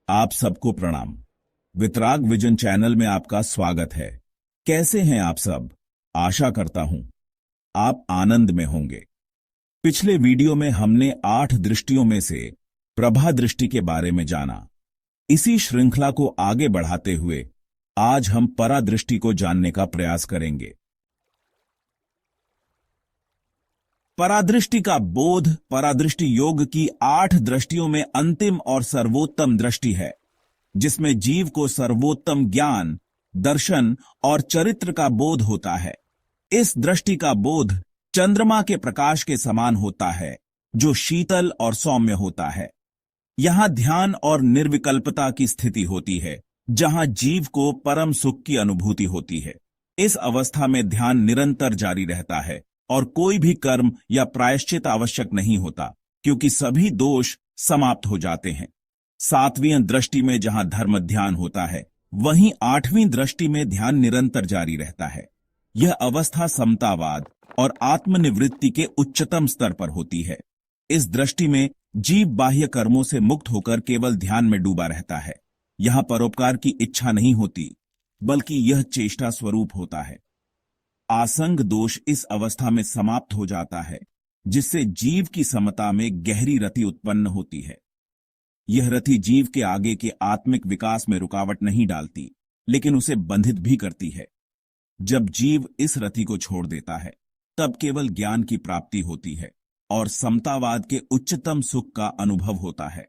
आप सबको प्रणाम। वितराग विजन चैनल में आपका स्वागत है। कैसे हैं आप सब? आशा करता हूं आप आनंद में होंगे। पिछले वीडियो में हमने 8 दृष्टियों में से प्रभा दृष्टि के बारे में जाना। इसी श्रृंखला को आगे बढ़ाते हुए आज हम परादृष्टि को जानने का प्रयास करेंगे। परादृष्टि का बोध परादृष्टि योग की 8 दृष्टियों में अंतिम और सर्वोत्तम दृष्टि है, जिसमें जीव को सर्वोत्तम ज्ञान, दर्शन और चरित्र का बोध होता है। इस दृष्टि का बोध चंद्रमा के प्रकाश के समान होता है, जो शीतल और सौम्य होता है। यहां ध्यान और निर्विकल्पता की स्थिति होती है, जहां जीव को परम सुख की अनुभूति होती है। इस अवस्था में ध्यान निरंतर जारी रहता है और कोई भी कर्म या प्रायश्चित आवश्यक नहीं होता, क्योंकि सभी दोष समाप्त हो जाते हैं। 7वीं दृष्टि में जहां धर्म ध्यान होता है, वहीं 8वीं दृष्टि में ध्यान निरंतर जारी रहता है। यह अवस्था समतावाद और आत्मनिवृत्ति के उच्चतम स्तर पर होती है। इस दृष्टि में जीव बाह्य कर्मों से मुक्त होकर केवल ध्यान में डूबा रहता है। यहां परोपकार की इच्छा नहीं होती, बल्कि यह चेष्टा स्वरूप होता है। आसंग दोष इस अवस्था में समाप्त हो जाता है, जिससे जीव की समता में गहरी रति उत्पन्न होती है। यह रति जीव के आगे के आत्मिक विकास में रुकावट नहीं डालती, लेकिन उसे बंधित भी करती है। जब जीव इस रति को छोड़ देता है, तब केवल ज्ञान की प्राप्ति होती है और समतावाद के उच्चतम सुख का अनुभव होता है।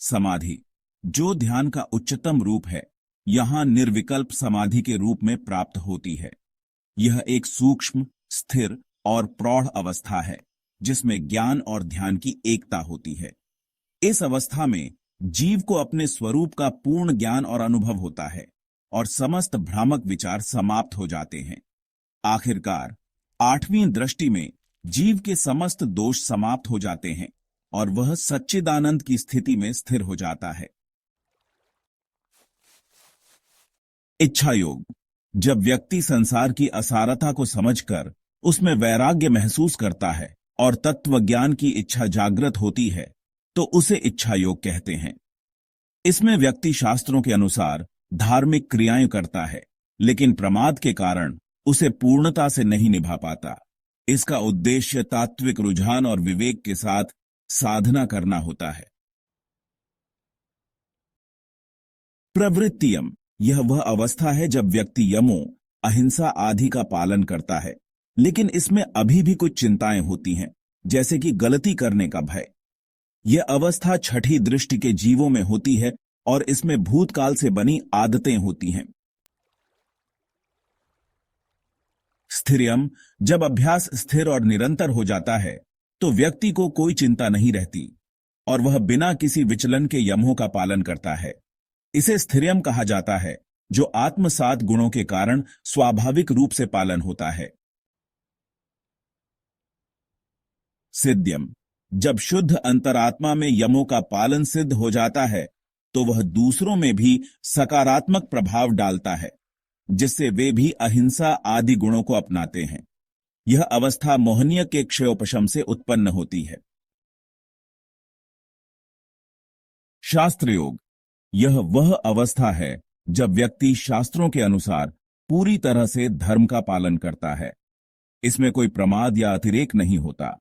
समाधि, जो ध्यान का उच्चतम रूप है, यहां निर्विकल्प समाधि के रूप में प्राप्त होती है। यह एक सूक्ष्म, स्थिर और प्रौढ़ अवस्था है, जिसमें ज्ञान और ध्यान की एकता होती है। इस अवस्था में जीव को अपने स्वरूप का पूर्ण ज्ञान और अनुभव होता है और समस्त भ्रामक विचार समाप्त हो जाते हैं। आखिरकार 8वीं दृष्टि में जीव के समस्त दोष समाप्त हो जाते हैं और वह सच्चिदानंद की स्थिति में स्थिर हो जाता है। इच्छा योग, जब व्यक्ति संसार की असारता को समझकर उसमें वैराग्य महसूस करता है और तत्व ज्ञान की इच्छा जागृत होती है, तो उसे इच्छा योग कहते हैं। इसमें व्यक्ति शास्त्रों के अनुसार धार्मिक क्रियाएं करता है, लेकिन प्रमाद के कारण उसे पूर्णता से नहीं निभा पाता। इसका उद्देश्य तात्विक रुझान और विवेक के साथ साधना करना होता है। प्रवृत्तियम, यह वह अवस्था है जब व्यक्ति यमों, अहिंसा आदि का पालन करता है, लेकिन इसमें अभी भी कुछ चिंताएं होती हैं, जैसे कि गलती करने का भय। यह अवस्था 6ठी दृष्टि के जीवों में होती है और इसमें भूतकाल से बनी आदतें होती हैं। स्थिरयम, जब अभ्यास स्थिर और निरंतर हो जाता है, तो व्यक्ति को कोई चिंता नहीं रहती और वह बिना किसी विचलन के यमों का पालन करता है। इसे स्थिरयम कहा जाता है, जो आत्मसात गुणों के कारण स्वाभाविक रूप से पालन होता है। सिद्ध्यम, जब शुद्ध अंतरात्मा में यमों का पालन सिद्ध हो जाता है, तो वह दूसरों में भी सकारात्मक प्रभाव डालता है, जिससे वे भी अहिंसा आदि गुणों को अपनाते हैं। यह अवस्था मोहनीय के क्षयोपशम से उत्पन्न होती है। शास्त्र योग, यह वह अवस्था है जब व्यक्ति शास्त्रों के अनुसार पूरी तरह से धर्म का पालन करता है। इसमें कोई प्रमाद या अतिरेक नहीं होता।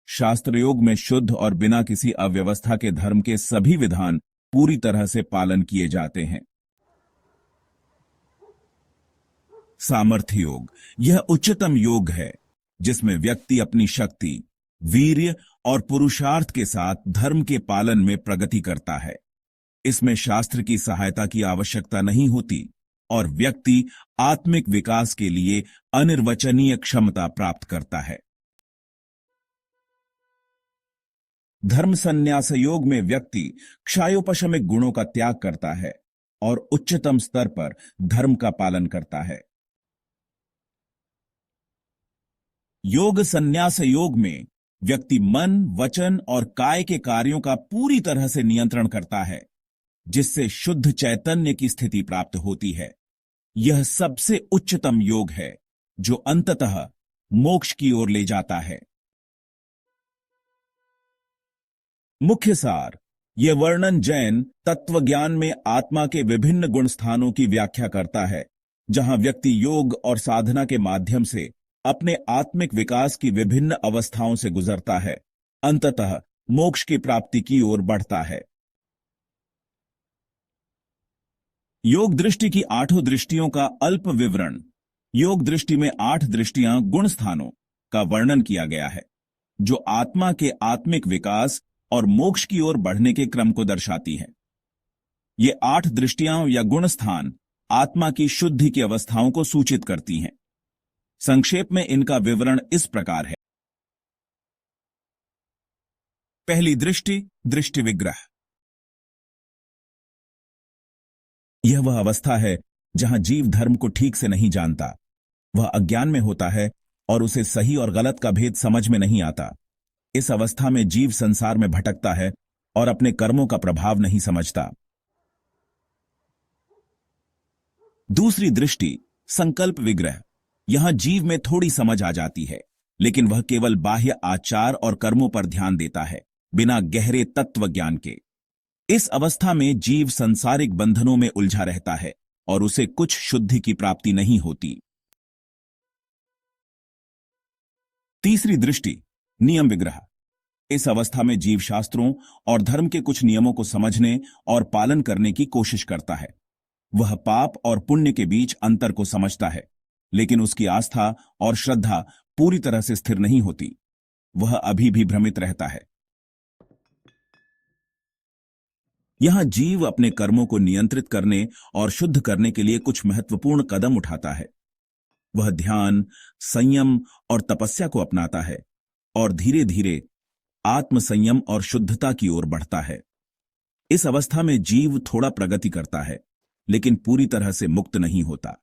शास्त्र योग में शुद्ध और बिना किसी अव्यवस्था के धर्म के सभी विधान पूरी तरह से पालन किए जाते हैं। सामर्थ्य योग, यह उच्चतम योग है, जिसमें व्यक्ति अपनी शक्ति, वीर्य और पुरुषार्थ के साथ धर्म के पालन में प्रगति करता है। इसमें शास्त्र की सहायता की आवश्यकता नहीं होती और व्यक्ति आत्मिक विकास के लिए अनिर्वचनीय क्षमता प्राप्त करता है। धर्म संन्यास योग में व्यक्ति क्षयोपशमिक गुणों का त्याग करता है और उच्चतम स्तर पर धर्म का पालन करता है। योग संन्यास योग में व्यक्ति मन, वचन और काय के कार्यों का पूरी तरह से नियंत्रण करता है, जिससे शुद्ध चैतन्य की स्थिति प्राप्त होती है। यह सबसे उच्चतम योग है, जो अंततः मोक्ष की ओर ले जाता है। मुख्य सार, यह वर्णन जैन तत्वज्ञान में आत्मा के विभिन्न गुण स्थानों की व्याख्या करता है, जहां व्यक्ति योग और साधना के माध्यम से अपने आत्मिक विकास की विभिन्न अवस्थाओं से गुजरता है, अंततः मोक्ष की प्राप्ति की ओर बढ़ता है। योग दृष्टि की 8 दृष्टियों का अल्प विवरण। योग दृष्टि में 8 दृष्टियां गुण स्थानों का वर्णन किया गया है, जो आत्मा के आत्मिक विकास और मोक्ष की ओर बढ़ने के क्रम को दर्शाती है। ये 8 दृष्टियां या गुण स्थान आत्मा की शुद्धि की अवस्थाओं को सूचित करती हैं। संक्षेप में इनका विवरण इस प्रकार है। पहली दृष्टि, दृष्टि विग्रह। यह वह अवस्था है जहां जीव धर्म को ठीक से नहीं जानता। वह अज्ञान में होता है और उसे सही और गलत का भेद समझ में नहीं आता। इस अवस्था में जीव संसार में भटकता है और अपने कर्मों का प्रभाव नहीं समझता। दूसरी दृष्टि, संकल्प विग्रह। यहां जीव में थोड़ी समझ आ जाती है, लेकिन वह केवल बाह्य आचार और कर्मों पर ध्यान देता है, बिना गहरे तत्व ज्ञान के। इस अवस्था में जीव सांसारिक बंधनों में उलझा रहता है और उसे कुछ शुद्धि की प्राप्ति नहीं होती। तीसरी दृष्टि, नियम विग्रह। इस अवस्था में जीव शास्त्रों और धर्म के कुछ नियमों को समझने और पालन करने की कोशिश करता है। वह पाप और पुण्य के बीच अंतर को समझता है, लेकिन उसकी आस्था और श्रद्धा पूरी तरह से स्थिर नहीं होती। वह अभी भी भ्रमित रहता है। यहां जीव अपने कर्मों को नियंत्रित करने और शुद्ध करने के लिए कुछ महत्वपूर्ण कदम उठाता है। वह ध्यान, संयम और तपस्या को अपनाता है और धीरे धीरे आत्म संयम और शुद्धता की ओर बढ़ता है। इस अवस्था में जीव थोड़ा प्रगति करता है, लेकिन पूरी तरह से मुक्त नहीं होता।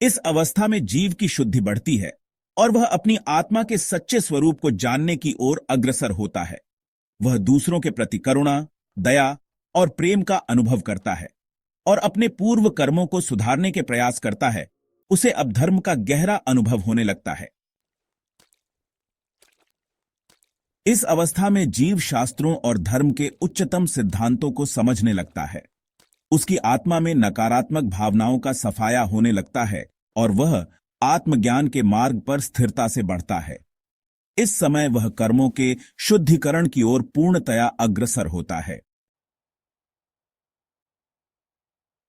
इस अवस्था में जीव की शुद्धि बढ़ती है और वह अपनी आत्मा के सच्चे स्वरूप को जानने की ओर अग्रसर होता है। वह दूसरों के प्रति करुणा, दया और प्रेम का अनुभव करता है और अपने पूर्व कर्मों को सुधारने के प्रयास करता है। उसे अब धर्म का गहरा अनुभव होने लगता है। इस अवस्था में जीव शास्त्रों और धर्म के उच्चतम सिद्धांतों को समझने लगता है। उसकी आत्मा में नकारात्मक भावनाओं का सफाया होने लगता है और वह आत्मज्ञान के मार्ग पर स्थिरता से बढ़ता है। इस समय वह कर्मों के शुद्धिकरण की ओर पूर्णतया अग्रसर होता है।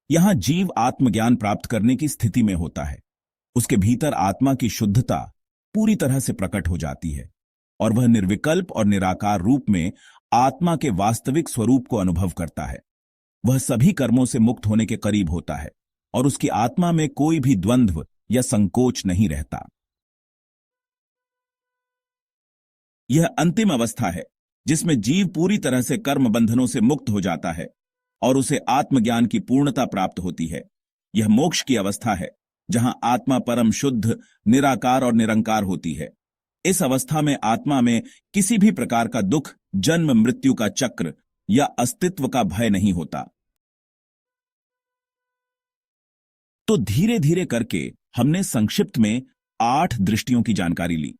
यहां जीव आत्मज्ञान प्राप्त करने की स्थिति में होता है। उसके भीतर आत्मा की शुद्धता पूरी तरह से प्रकट हो जाती है और वह निर्विकल्प और निराकार रूप में आत्मा के वास्तविक स्वरूप को अनुभव करता है। वह सभी कर्मों से मुक्त होने के करीब होता है और उसकी आत्मा में कोई भी द्वंद्व या संकोच नहीं रहता। यह अंतिम अवस्था है जिसमें जीव पूरी तरह से कर्म बंधनों से मुक्त हो जाता है और उसे आत्मज्ञान की पूर्णता प्राप्त होती है। यह मोक्ष की अवस्था है जहां आत्मा परम शुद्ध, निराकार और निरंकार होती है। इस अवस्था में आत्मा में किसी भी प्रकार का दुख, जन्म मृत्यु का चक्र या अस्तित्व का भय नहीं होता। तो धीरे धीरे करके हमने संक्षिप्त में 8 दृष्टियों की जानकारी ली।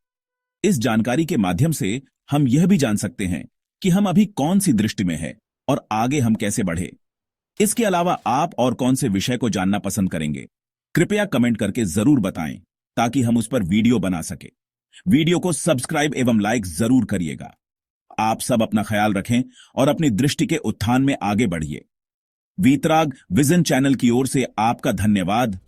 इस जानकारी के माध्यम से हम यह भी जान सकते हैं कि हम अभी कौन सी दृष्टि में हैं और आगे हम कैसे बढ़े। इसके अलावा आप और कौन से विषय को जानना पसंद करेंगे, कृपया कमेंट करके जरूर बताएं ताकि हम उस पर वीडियो बना सके। वीडियो को सब्सक्राइब एवं लाइक जरूर करिएगा। आप सब अपना ख्याल रखें और अपनी दृष्टि के उत्थान में आगे बढ़िए। वीतराग विजन चैनल की ओर से आपका धन्यवाद।